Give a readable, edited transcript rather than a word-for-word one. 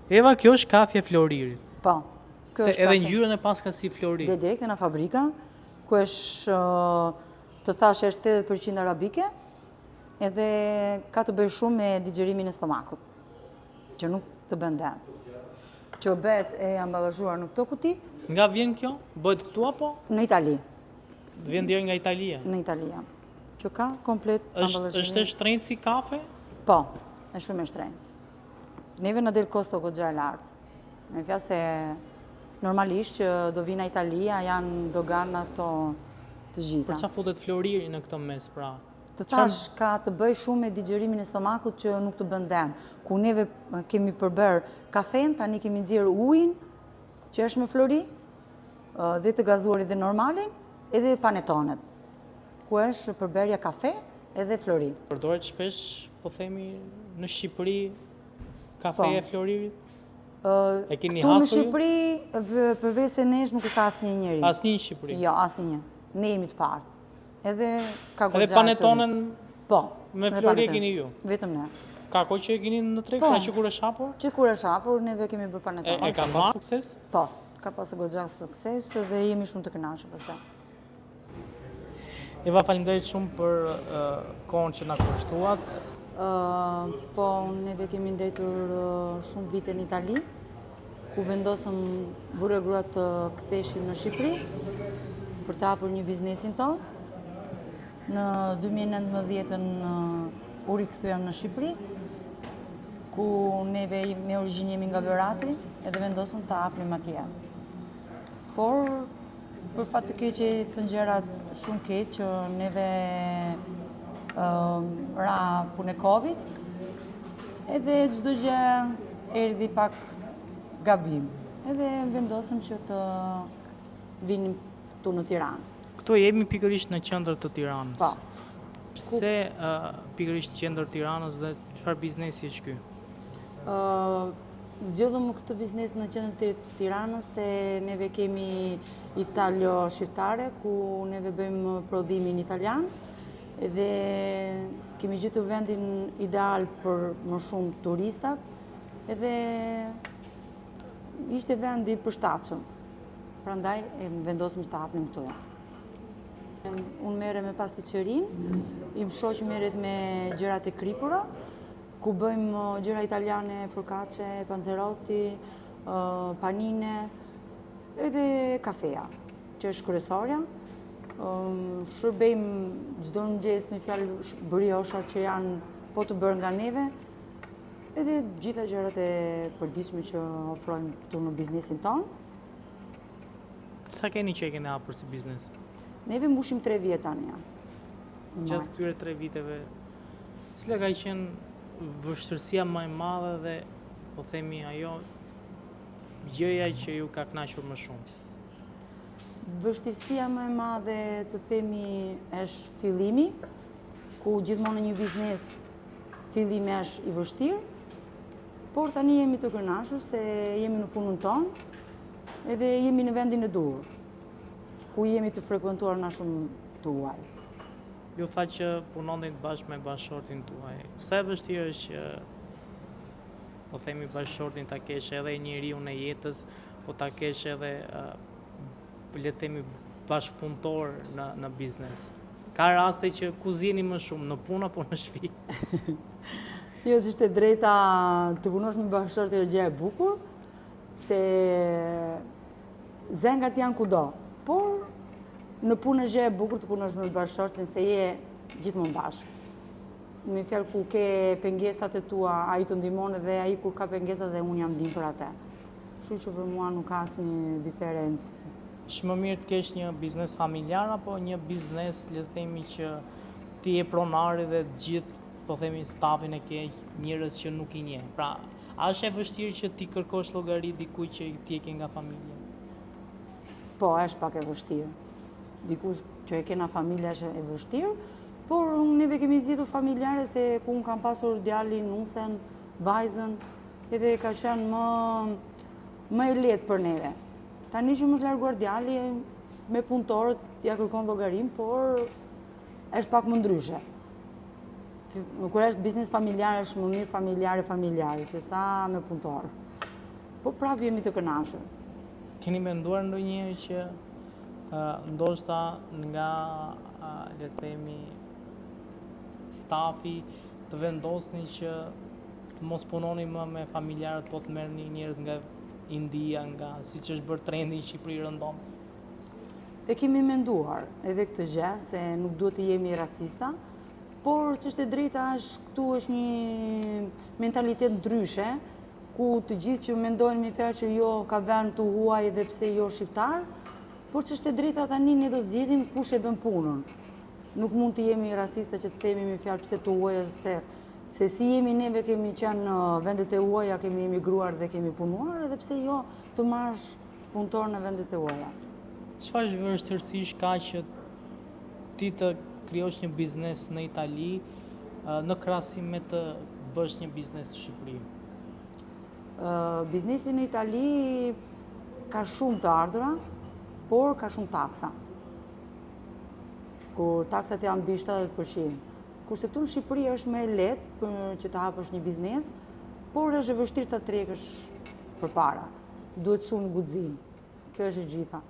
Eva, kjo është kafja e Floririt. Po. Se edhe ngjyrën e pas ka si Flori. Dhe direkt në fabrika, ku është, të thash, është 80% arabike, edhe ka të bëjë shumë me digjerimin e stomakut, që nuk të bënden. Që bëhet e ambalazhuar në këto kuti. Nga vjen kjo? Bëhet këtu apo? Në Itali. Vjen deri nga Italia? Në Italia. Që ka komplet ambalazhimin. Është e shtrenjtë si kafe? Po, është shumë e shtrenjtë. Neve në del kosto goxha e lartë. Me fjalë se normalisht që do vina Italia, janë dogan ato të gjitha. Për çfarë futet Floriri në këtë mes, pra? Të thash, ka të bëj shumë me digjerimin e stomakut që nuk të bën dëm. Ku neve kemi përbër kafen, tani kemi nxjerr ujin, që është me Flori, dhe të gazuarit dhe normalin, edhe panetonet, ku është përbërja kafe edhe Flori. Përdoret shpesh, po themi, në Shqipëri, kafeja e Floririt? E keni Këtu në hasur ju? Shqipëri, përveç se nesh nuk e ka asnjë njeri. Asnjë në Shqipëri? Jo, asnjë. Ne jemi të parë. Edhe ka goxha. Edhe panetonën po, me Flori e keni ju? Vetëm ne. Ka kohë që e keni në treg, Po. ka që kur është hapur? Që kur është hapur, neve kemi bërë paneton. E ka marrë sukses? Po, ka pasur goxha sukses dhe jemi shumë të kënaqur për këtë. Eva, faleminderit shumë për kohën që na kushtuat. Po, neve kemi ndetur shumë vite në Itali, ku vendosëm burë e grua të ktheshim në Shqipëri për të hapur një biznesin tonë. Në 2019 u rikthyem në Shqipëri, ku neve me origjinë jemi nga Berati, edhe vendosëm të hapnim atje. Por, për fat të keq ecën gjërat shumë keq, që neve ra punë e Covid, edhe çdo gjë erdhi pak gabim. Edhe vendosëm që të vinim këtu në Tiranë. Këtu jemi pikërisht në qendër të Tiranës. Po. Pse pikërisht qendër Tiranës dhe çfarë biznesi është ky? Zgjodhëm këtë biznes në qendër të Tiranës se neve kemi italo-shqiptare, ku neve bëjmë prodhimin italian, dhe kemi gjetur vendin ideal për më shumë turistat, edhe ishte vendi i përshtatshëm. Prandaj vendosëm që të hapnim këtu. Unë merrem me pasticërinë, im shoqi merret me gjërat e kripura, ku bëjmë gjëra italiane, focacce, panzerotti, panine, edhe kafeja, që është kryesorja. Shërbejmë çdo mëngjes me fjalë briosha që janë po të bërë nga neve, edhe gjitha gjërat e përditshme që ofrojmë këtu në biznesin tonë. Sa keni që e keni hapur si biznes? Neve mbushim 3 vjet tani. Gjatë këtyre 3 viteve, cila ka qenë vështirësia më e madhe dhe, po themi, ajo gjëja që ju ka kënaqur më shumë? Vështirësia më e madhe, të themi, është fillimi, ku gjithmonë në një biznes fillimi është i vështirë, por tani jemi të kënaqur se jemi në punën tonë, edhe jemi në vendin e duhur, ku jemi të frekuentuar nga shumë tuaj. Ju tha që punonit bashkë me bashkëshortin tuaj. Sa e vështirë është që, po themi, bashkëshortin ta kesh edhe njeriu në jetës, po ta kesh edhe, le të themi, bashkëpunëtor në biznes. Ka raste që ku zjeni më shumë, në punë apo në shtëpi? Jo, si ishte drejta, të punosh me bashkëshortin është gjë e bukur, se zengat janë kudo, por në punë është gjë e bukur të punosh me bashkëshortin, se je gjithmonë bashkë. Me fjalë, ku ke pengesat e tua, ai të ndihmon, dhe ai kur ka pengesat dhe unë jam ndihmë për atë. Kështu që për mua nuk ka asnjë diferencë. Është më mirë të kesh një biznes familjar apo një biznes, le të themi, që ti je pronari dhe gjithë, po themi, stafin e ke njerëz që nuk i njeh. Pra, a është e vështirë që ti kërkosh llogari dikujt që ti e ke nga familja? Po, është pak e vështirë. Dikush që e ke nga familja është e vështirë, por neve kemi zgjedhur familjare, se ku unë kam pasur djalin, nusen, vajzën, edhe ka qenë më e lehtë për neve. Tani që më është larguar djali, me punëtorët ja kërkon llogarim, por është pak më ndryshe. Kur është biznes familjar, është më mirë familjare, se sa me punëtorë. po prapë jemi të kënaqur. Keni menduar ndonjëherë që ndoshta nga le të themi stafi të vendosni që të mos punoni më me familjarët, po të merrni njerëz nga India, nga siç është bërë trendi në Shqipëri rëndom? E kemi menduar edhe këtë gjë, se nuk duhet të jemi racista, por ç'është e drejta këtu është një mentalitet ndryshe, ku të gjithë që mendojnë me fjalë që jo ka vend të huaj edhe pse jo shqiptar, por ç'është e drejta tani ne do zgjedhim kush e bën punën. Nuk mund të jemi racista që të themi me fjalë pse të huaja, se si jemi neve kemi qenë në vendet e huaja, kemi emigruar dhe kemi punuar, edhe pse jo të marrësh punëtor në vendet e huaja. Çfarë vështirësish ka që ti të krijosh një biznes në Itali në krahasim me të bësh një biznes në Shqipëri? Biznesi në Itali ka shumë të ardhura, por ka shumë taksa. Kur taksat janë mbi 70%. Kurse këtu në Shqipëri është më lehtë për që të hapësh një biznes, por është e vështirë ta trekësh përpara. Duhet shumë guxim. Kjo është e gjitha.